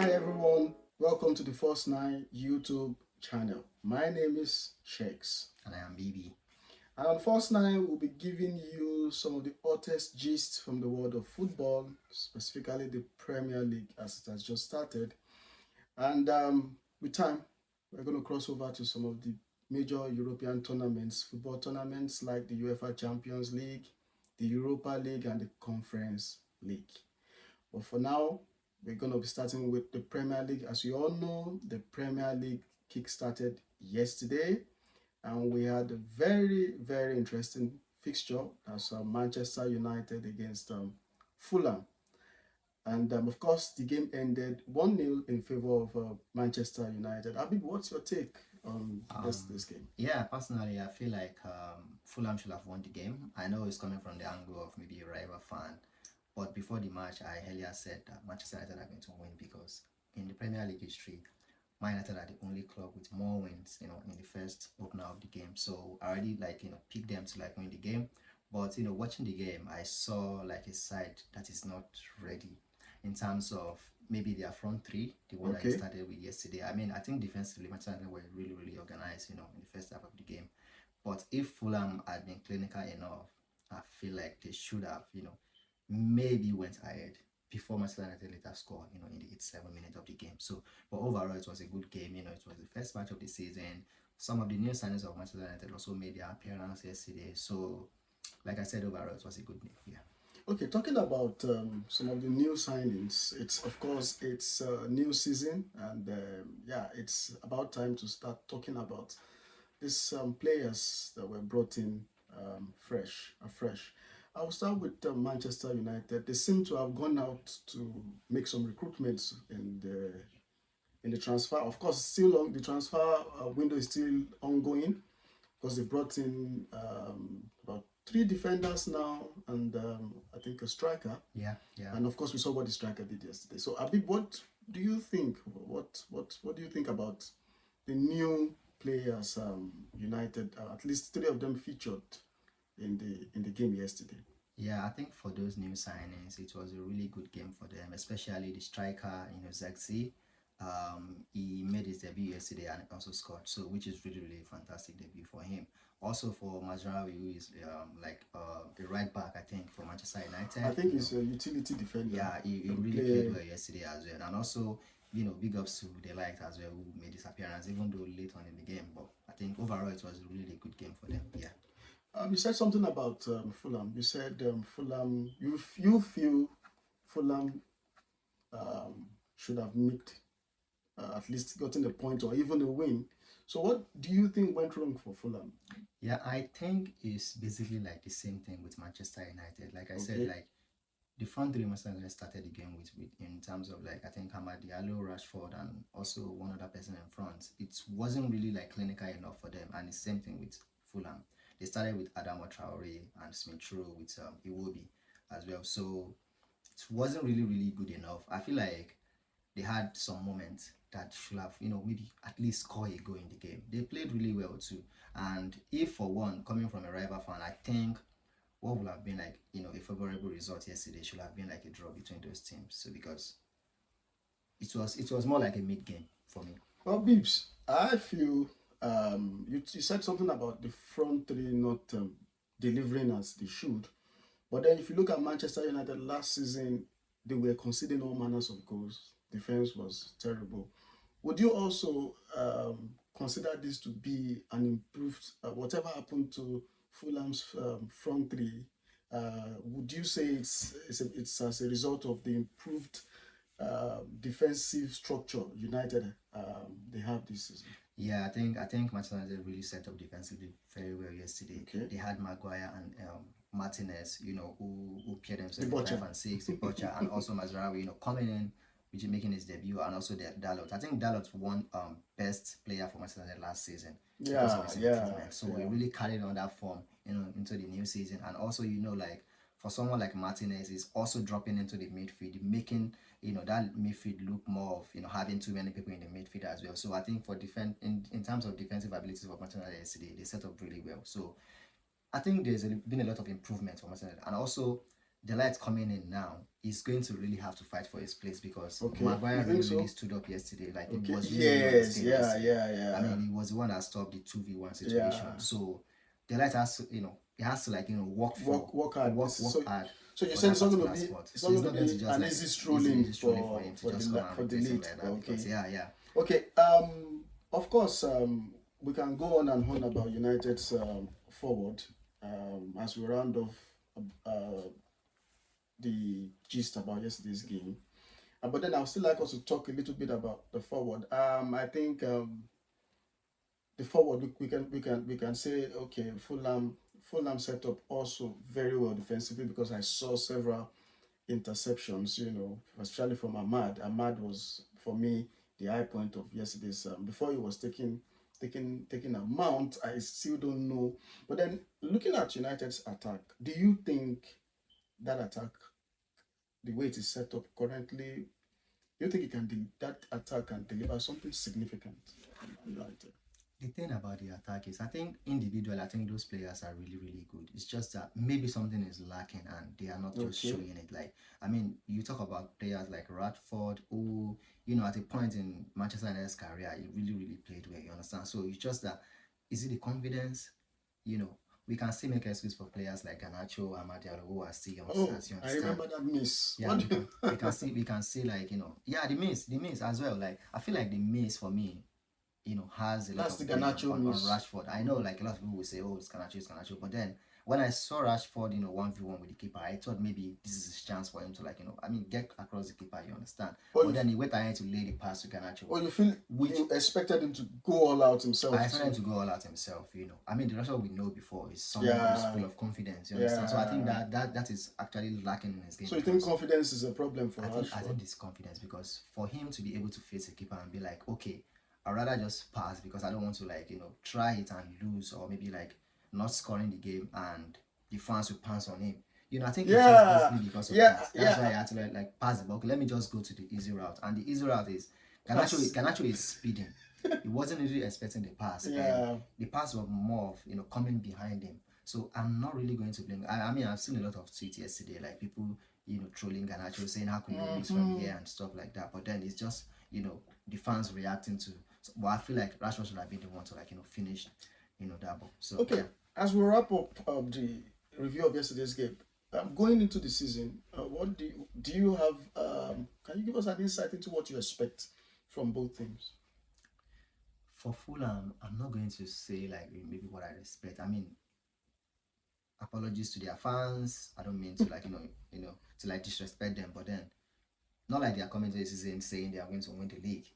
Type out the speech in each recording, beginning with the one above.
Hi everyone, welcome to the First Nine YouTube channel. My name is Shakes. And I am BB. And on First Nine, we'll be giving you some of the hottest gists from the world of football, specifically the Premier League as it has just started. And with time, we're going to cross over to some of the major European tournaments, football tournaments like the UEFA Champions League, the Europa League, and the Conference League. But for now, we're going to be starting with the Premier League. As you all know, the Premier League kick-started yesterday, and we had a very, very interesting fixture. That's Manchester United against Fulham. And of course, the game ended 1-0 in favor of Manchester United. Abib, what's your take on this game? Yeah, personally, I feel like Fulham should have won the game. I know it's coming from the angle of maybe a rival fan, but before the match, I earlier said that Manchester United are going to win because in the Premier League history, Man United are the only club with more wins, in the first opener of the game. So I already picked them to win the game. But watching the game, I saw like a side that is not ready in terms of maybe their front three, the one that I started with yesterday. I mean, I think defensively, Manchester United were really, really organized, in the first half of the game. But if Fulham had been clinical enough, I feel like they should have, maybe went ahead before Manchester United later scored, in the 87 minutes of the game. So, but overall, it was a good game. It was the first match of the season. Some of the new signings of Manchester United also made their appearance yesterday. So, like I said, overall, it was a good game. Yeah. Okay, talking about some of the new signings, it's of course it's a new season, and yeah, it's about time to start talking about these players that were brought in afresh. I will start with Manchester United. They seem to have gone out to make some recruitments in the transfer. Of course, still on the transfer window is still ongoing because they brought in about 3 defenders now and I think a striker. Yeah, yeah. And of course, we saw what the striker did yesterday. So, Abib, what do you think? What do you think about the new players United? At least 3 of them featured in the game yesterday. Yeah, I think for those new signings, it was a really good game for them, especially the striker, Zirkzee. He made his debut yesterday and also scored, so which is really, really fantastic debut for him. Also for Mazraoui, who is the right back, I think, for Manchester United. I think he's a utility defender. Yeah, he really played well yesterday as well, and also big ups to the light as well, who made his appearance, even though late on in the game. But I think overall it was a really good game for them. Yeah. You said something about Fulham. You said Fulham. You feel Fulham should have nicked at least gotten a point or even a win. So what do you think went wrong for Fulham? Yeah, I think it's basically like the same thing with Manchester United. Like I said, like the front three Manchester United started the game with in terms of I think Hamad Diallo, Rashford, and also one other person in front. It wasn't really clinical enough for them, and the same thing with Fulham. They started with Adama Traore and Smith Rowe with Iwobi as well. So it wasn't really good enough. I feel like they had some moments that should have, maybe at least score a goal in the game. They played really well too. And if for one, coming from a rival fan, I think what would have been a favorable result yesterday should have been a draw between those teams. So because it was more like a mid game for me. Well, Bibbs, I feel you said something about the front three not delivering as they should. But then if you look at Manchester United last season, they were conceding all manners of goals. Defense was terrible. Would you also consider this to be an improved, whatever happened to Fulham's front three, would you say it's as a result of the improved defensive structure United they have this season? Yeah, I think Manchester United really set up defensively very well yesterday. They had Maguire and Martinez, who paired themselves 5 and 6, the Butcher, and also Mazraoui, coming in, which is making his debut, and also Dalot. I think Dalot won best player for Manchester United last season because of his improvement. So we really carried on that form, into the new season, and also for someone like Martinez is also dropping into the midfield, making that midfield look more of having too many people in the midfield as well. So I think for in terms of defensive abilities for Manchester United yesterday, they set up really well. So I think there's been a lot of improvement for Manchester United, and also the light coming in now, he's going to really have to fight for his place because Okay, you Maguire think really so? stood up yesterday. Like it Okay, was really on his yes, game yeah, yesterday. yeah, I yeah, mean, he was the one that stopped the 2v1 situation. yeah. So the light has to, he has to like Work hard. work So, hard so you for said that it's not going to particular be spot. it's not So it's going to not going to be just an like easy strolling easy strolling for him to just the come and for the replace him lead. like that because Okay, yeah. okay. Of course, we can go on and on about United's forward as we round off uh, the gist about yesterday's game. But then I would still like us to talk a little bit about the forward. I think the forward we can say okay, Fulham set up also very well defensively because I saw several interceptions. Especially from Ahmad. Ahmad was for me the high point of yesterday's. Before he was taking a mount, I still don't know. But then looking at United's attack, do you think that attack, the way it is set up currently, do you think that attack can deliver something significant from United? The thing about the attack is, I think individually, I think those players are really, really good. It's just that maybe something is lacking and they are not just Okay. showing it. Like, I mean, you talk about players like Radford, who, at a point in Manchester United's career, he really, really played well. You understand? So it's just that, is it the confidence? You know, we can still make excuse for players like Garnacho, Amad Diallo, who are still Oh, youngsters. You I understand? remember that miss. Yeah, What do you we can see like yeah, the miss as well. Like I feel like the miss for me has a lot That's the of blame Garnacho on miss. Rashford. I know like a lot of people will say, oh, it's Garnacho. But then when I saw Rashford, 1v1 with the keeper, I thought maybe this is his chance for him to like, I mean, get across the keeper, you understand? Or But you then he went ahead to lay the pass to Garnacho, or you feel which you expected him to go all out I himself expected him too. to go all out himself. I mean, the Rashford we know before is someone who's Yeah, full of confidence, you understand? So I think yeah. that is actually lacking in his game So you think because confidence is a problem for I Rashford? think this confidence because for him to be able to face a keeper and be like, okay, I'd rather just pass because I don't want to like try it and lose or maybe like not scoring the game and the fans will pounce on him. I think it's just Yeah, basically because of yeah, that. That's why yeah. I had to like pass the ball. Okay, let me just go to the easy route. And the easy route is Pass. Garnacho is speeding. He wasn't really expecting the pass, and Yeah. the pass was more of coming behind him. So I'm not really going to blame. I mean, I've seen a lot of tweets yesterday, like people trolling Garnacho, saying how could you miss from Mm-hmm. here and stuff like that. But then it's just the fans reacting to. But I feel like Rashford should have been the one to like finish that ball. So Okay. yeah. As we wrap up the review of yesterday's game, going into the season, what do you have? Can you give us an insight into what you expect from both teams? For Fulham, I'm not going to say like maybe what I expect. I mean, apologies to their fans. I don't mean to like to like disrespect them, but then not like they are coming to the season saying they are going to win the league.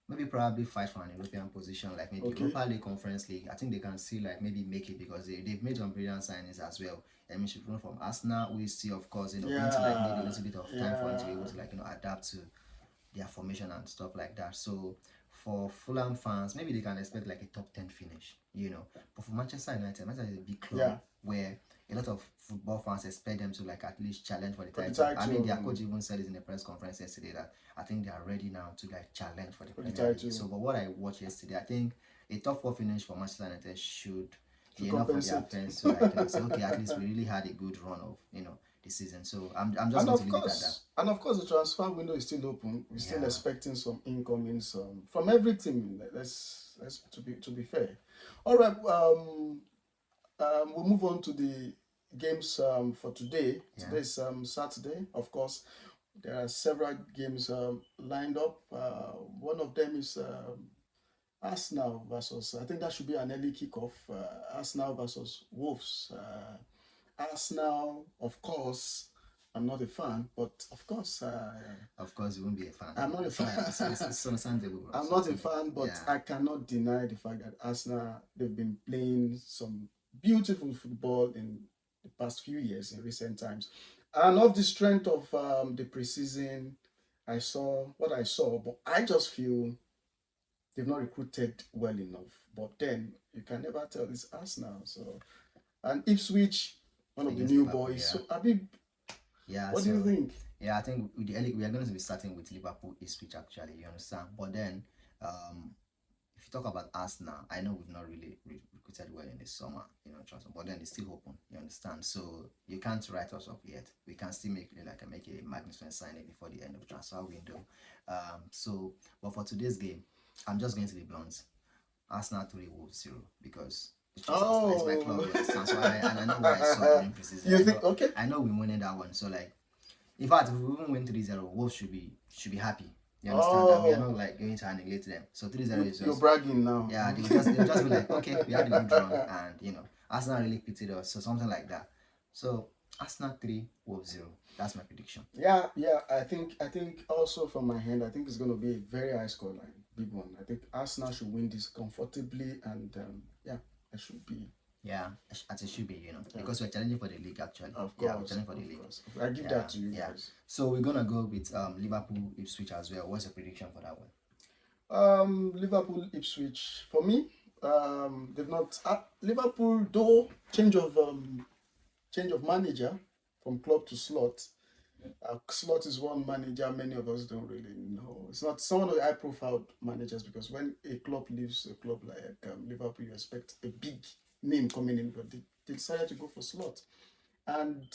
Maybe probably fight for an European position, like maybe Okay. Europa League, Conference League. I think they can still like maybe make it because they've made some brilliant signings as well. I mean, should run from Arsenal, we see, of course, going to like need a Yeah. little bit of time for him to be able Yeah. to like adapt to their formation and stuff like that. So for Fulham fans, maybe they can expect like a top 10 finish. But for Manchester is a big club Yeah. where a lot of football fans expect them to like at least challenge for the For the title. I mean, their title. coach even said it in a press conference yesterday that I think they are ready now to like challenge for the For the Premier League. So, title. but what I watched yesterday, I think a top 4 finish for Manchester United should To be enough for their compensate. fans to like say, okay, at least we really had a good run of the season. So I'm just And going to of leave it at that. course, and of course, the transfer window is still open. We're still Yeah. expecting some incomings from every team. Let's to be fair. All right. We'll move on to the games for today. Yeah. Today is Saturday. Of course, there are several games lined up. One of them is Arsenal versus. I think that should be an early kickoff. Arsenal versus Wolves. Arsenal, of course, I'm not a fan, but Of course, you won't be a fan. I'm not a fan. It's understandable, bro. I'm not a fan, but Yeah. I cannot deny the fact that Arsenal, they've been playing some beautiful football in the past few years, in recent times. And of the strength of the preseason, I saw what I saw, but I just feel they've not recruited well enough. But then you can never tell, it's Arsenal. So, and Ipswich, one of the Against new Liverpool, boys. yeah. So, Abib, Yeah, what do you so think? yeah, I think we are going to be starting with Liverpool Ipswich actually, you understand? But then um if you talk about Arsenal, I know we've not really recruited well in the summer, transfer, but then it's still open. You understand? So you can't write us off yet. We can still make a magnificent signing before the end of the transfer window. But for today's game, I'm just going to be blunt. Arsenal 3 Wolves 0 because it's just Arsenal. It's my club, you understand? So and I know what I saw during preseason. You think okay? I know we're winning that one. So like, in fact, if we even win 3-0, Wolves should be happy. You understand that we are not like going to annihilate them. So 3-0 is just, you're bragging now. Yeah, they'll just be like, okay, we had a good run, and Arsenal really pitied us, so something like that. So Arsenal 3, Wolves 0. That's my prediction. Yeah. I think also from my hand, I think it's going to be a very high score line, big one. I think Arsenal should win this comfortably, and it should be. Yeah, as it should be, because we're challenging for the league actually. Of course, we're challenging for the league. I give that to you guys. So we're gonna go with Liverpool Ipswich as well. What's your prediction for that one? Liverpool Ipswich for me. They've not Liverpool though change of manager from club to slot. Slot is one manager many of us don't really know. It's not some of the high-profile managers because when a club leaves a club like Liverpool, you expect a big name coming in, but they decided to go for slot. And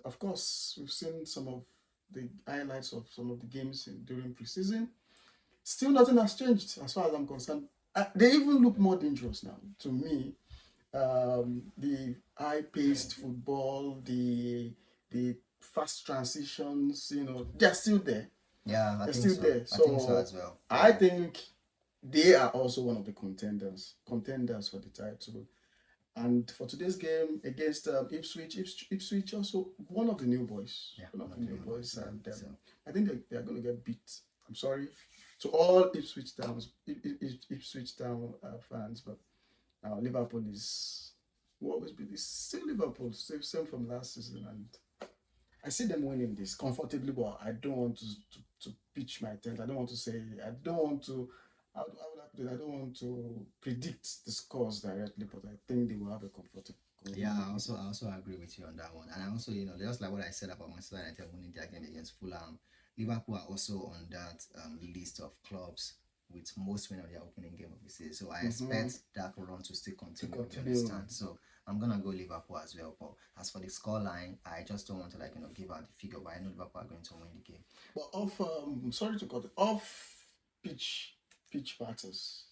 of course, we've seen some of the highlights of some of the games during preseason. Still, nothing has changed as far as I'm concerned. They even look more dangerous now to me. The high-paced football, the fast transitions, they're still there. Yeah, they're still there. I think so as well. Yeah. I think they are also one of the contenders for the title. And for today's game against Ipswich also one of the new boys. Yeah, one of the new boys. And I think they are going to get beat. I'm sorry to all Ipswich Town fans, but Liverpool will always be this. Still Liverpool, same from last season, and I see them winning this comfortably. But I don't want to pitch my tent. I don't want to say. I don't want to. How would I put it? I don't want to predict the scores directly, but I think they will have a comfortable. Yeah, I also agree with you on that one, and I also just like what I said about Manchester United winning their game against Fulham. Liverpool are also on that list of clubs with most win of their opening game of the season. So I expect that run to still continue. You understand? So I'm gonna go Liverpool as well. But as for the scoreline, I just don't want to give out the figure. But I know Liverpool are going to win the game. But sorry to cut it off pitch matters.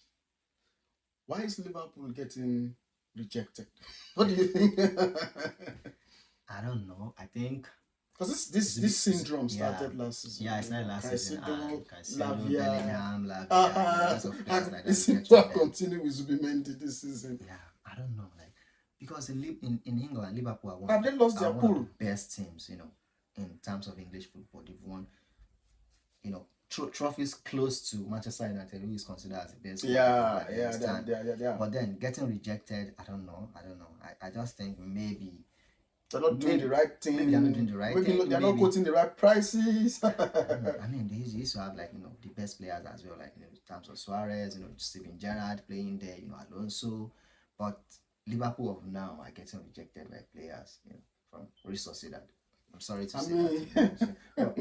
Why is Liverpool getting rejected? What do you think? I don't know. I think because this syndrome started last season. Yeah, it's not last season. Lavia, Bellingham, lots of players like that. It seems to have continued with Zubimendi this season. Yeah, I don't know, because in England, Liverpool are one of the best teams, in terms of English football. They've won, trophies close to Manchester United, who is considered as the best. Yeah. But then getting rejected, I don't know. I just think maybe they're not doing the right thing. Maybe they're not doing the right thing. They're not quoting the right prices. I mean, they used to have the best players as well, in terms of Suarez, Steven Gerrard playing there, Alonso. But Liverpool of now are getting rejected by players, from resources that I'm sorry to say that. But,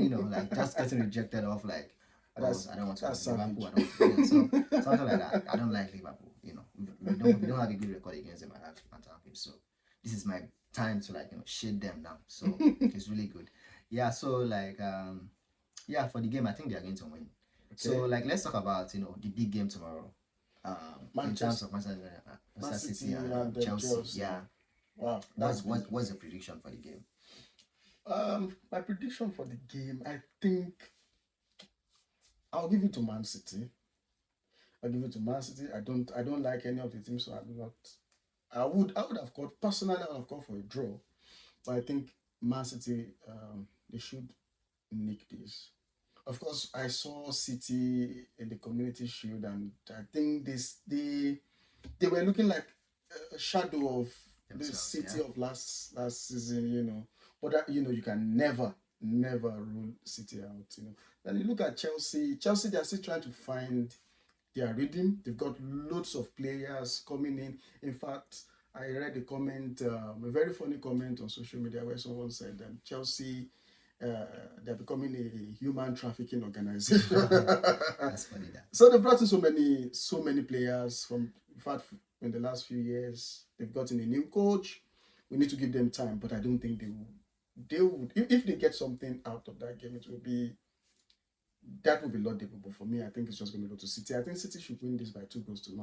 just getting rejected off I don't want to go to Liverpool. Something like that. I don't like Liverpool. We don't have a good record against them at Anfield. So this is my time to shade them down. So it's really good. Yeah. So for the game, I think they are going to win. Okay. So let's talk about the big game tomorrow. In terms of Manchester City and Chelsea. Yeah. Wow. What's the prediction for the game? My prediction for the game, I think I'll give it to Man City. I don't like any of the teams, so I'm not. I would have called for a draw, but I think Man City they should nick this. Of course, I saw City in the Community Shield, and I think they were looking like a shadow of the City of last season, But that, you can never rule City out, Then you look at Chelsea. Chelsea, they are still trying to find their rhythm. They've got loads of players coming in. In fact, I read a comment, a very funny comment on social media where someone said Chelsea they're becoming a human trafficking organization. That's funny that. So they brought in so many players from. In fact, in the last few years, they've gotten a new coach. We need to give them time, but I don't think they will. They would if they get something out of that game, it will be that will be laudable. But for me, I think it's just going to go to City. I think City should win this by 2 goals to 0,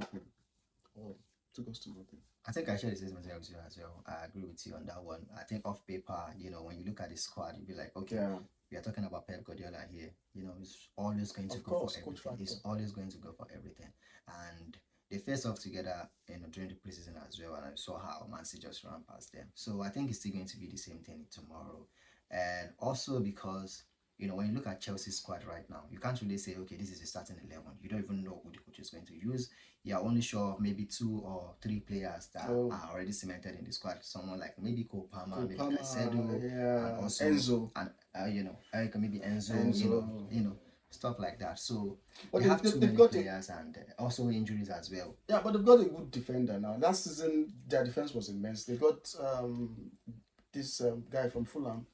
or 2 goals to 0. I think I share the same with you as well. I agree with you on that one. I think off paper, when you look at the squad, you'll be like, okay, Yeah, we are talking about Pep Guardiola here. He's always going to of go for course, coach everything. factor. He's always going to go for everything. And they face off together, during the preseason as well. And I saw how Man City just ran past them. So I think it's still going to be the same thing tomorrow. And also because when you look at Chelsea's squad right now, you can't really say, okay, this is the starting 11. You don't even know who the coach is going to use. You're only sure of maybe 2 or 3 players that are already cemented in the squad. Someone like maybe Cole Palmer, maybe Caicedo, yeah, and also Enzo, and maybe Enzo, Enzo. stuff like that. So But they have too they've many got players and also injuries as well. yeah, but they've got a good defender now. Last season, their defense was immense. They got this guy from Fulham.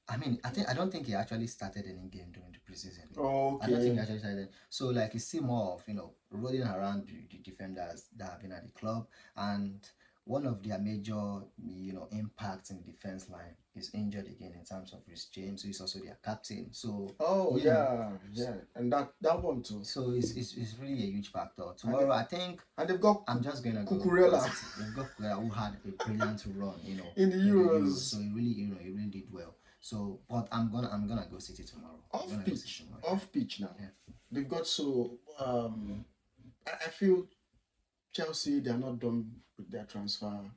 I don't think he actually started any game during the preseason. Oh, I don't think he okay. actually started. So like you see more of rolling around the defenders that have been at the club, and one of their major impacts in the defense line is injured again in terms of Rhys James, who is also their captain. So Oh, yeah, yeah, and that one too. so it's really a huge factor. Tomorrow, I think And they've got I'm just gonna go Cucurella City. They've got Cucurella who had a brilliant run, in the in the Euros. Euros. So he really did well. So, but I'm gonna go City tomorrow. I'm gonna go City tomorrow. Off pitch now. Yeah. They've got I feel Chelsea, they are not done with their transfer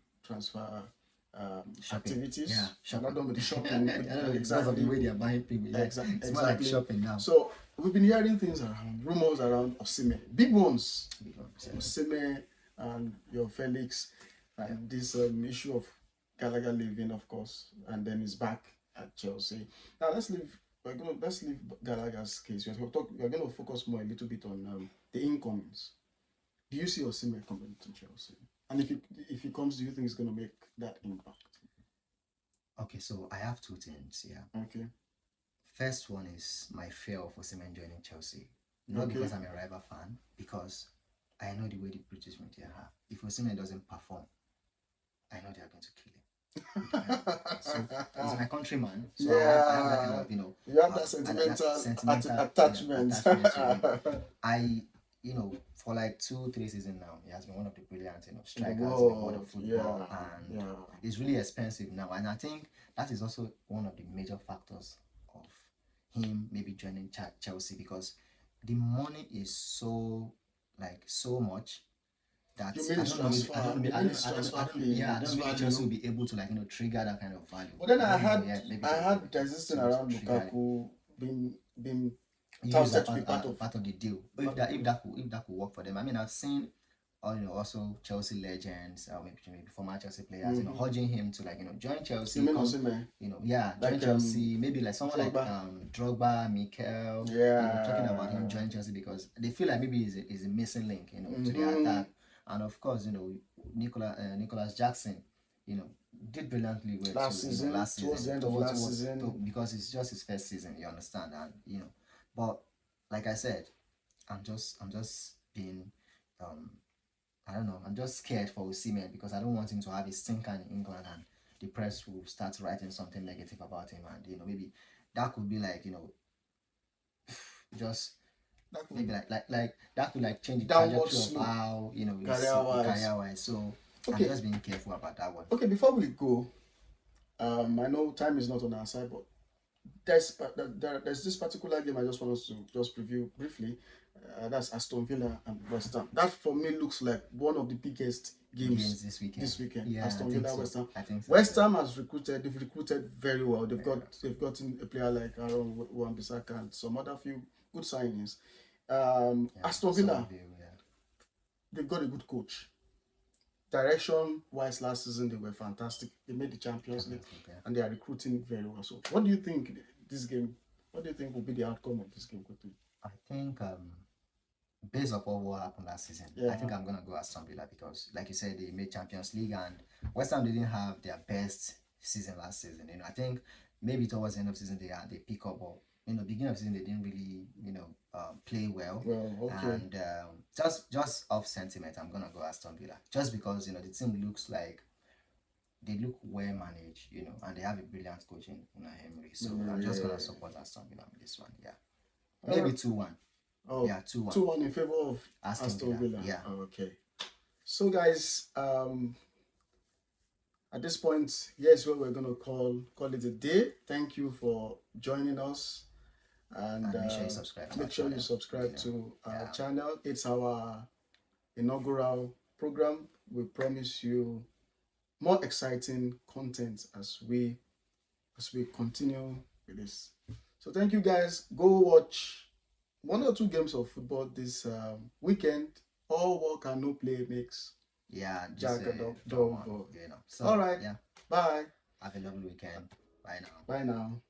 activities. Yeah, they're not done with the shopping. Because of the way they are buying people. Yeah. It's more like shopping now. So we've been hearing things around, rumors around Osimhen, big ones. Osimhen and your Felix, and this issue of Gallagher leaving, of course, and then he's back at Chelsea. Now let's leave Gallagher's case. We're going to focus more a little bit on the incomings. Do you see Osimhen coming to Chelsea? And if he comes, do you think he's going to make that impact? Okay, so I have 2 things here. Okay. First one is my fear of Osimhen joining Chelsea. Not because I'm a rival fan, because I know the way the British media have. If Osimhen doesn't perform, I know they are going to kill him. So he's my countryman. So I have that kind of, you have that sentimental attachment. For like 2-3 seasons now, he has been one of the brilliant strikers in the World, world of football, and yeah. it's really expensive now. And I think that is also one of the major factors of him maybe joining Chelsea, because the money is so much that You mean I don't know if Chelsea will be able to trigger that kind of value. But then I had there's this thing around Lukaku being use that part of the deal. If that could work for them. I mean, I've seen also Chelsea legends, maybe former Chelsea players, urging him to join Chelsea. Join Chelsea. Maybe like someone like Drogba, Mikel. Talking about him joining Chelsea because they feel like maybe he's a missing link, to the attack. And of course, Nicholas Jackson, did brilliantly well last season, towards the end of last season, because it's just his first season. You understand, and but like I said, I'm just being I don't know. I'm just scared for Osimhen because I don't want him to have a stinker in England and the press will start writing something negative about him, and maybe that could be just maybe that could change the trajectory of how career-wise. So I'm just being careful about that one. Okay, before we go, I know time is not on our side, but there's this particular game I just want us to just preview briefly. That's Aston Villa and West Ham. That for me looks like one of the biggest games this weekend. Yeah, Aston Villa, West Ham. I think so. West Ham they've recruited very well. They've gotten a player like Aaron Wan-Bissaka and some other few good signings. Aston Villa, they've got a good coach. Direction wise, last season they were fantastic. They made the Champions League, and they are recruiting very well. So, what do you think this game? What do you think will be the outcome of this game, quickly? I think based upon what happened last season, I think I'm gonna go Aston Villa because, like you said, they made Champions League and West Ham didn't have their best season last season. I think maybe towards the end of the season they pick up, or beginning of the season they didn't really play well. Well, okay. And just off sentiment, I'm gonna go Aston Villa just because the team looks like they look well managed, and they have a brilliant coach in Emery. So I'm just gonna support Aston Villa on this one. Yeah, maybe 2-1. Oh, Yeah, 2-1. 2-1 in favor of Aston Villa. Yeah. Oh, okay. So guys, at this point, here's what we're gonna call it a day. Thank you for joining us, and make sure you subscribe. To our channel. It's our inaugural program. We promise you more exciting content as we continue with this. So thank you guys. Go watch 1 or 2 games of football this weekend. All work and no play makes Jack a dog. So, all right. Yeah. Bye. Have a lovely weekend. Bye now. Bye now.